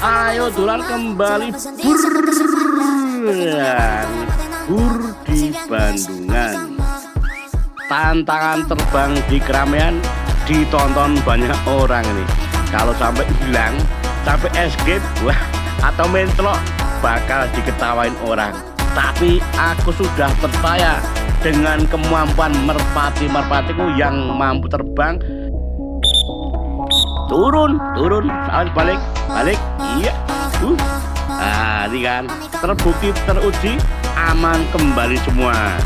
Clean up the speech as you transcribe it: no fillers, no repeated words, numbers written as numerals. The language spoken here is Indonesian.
Ayo dolan kembali bur di Bandungan. Tantangan terbang di keramaian ditonton banyak orang ini. Kalau sampai hilang, sampai escape, wah, atau mencelok, bakal diketawain orang. Tapi aku sudah percaya dengan kemampuan merpati-merpatiku yang mampu terbang. Turun, balik, iya. Nah, ini kan terbukti, teruji, aman kembali semua.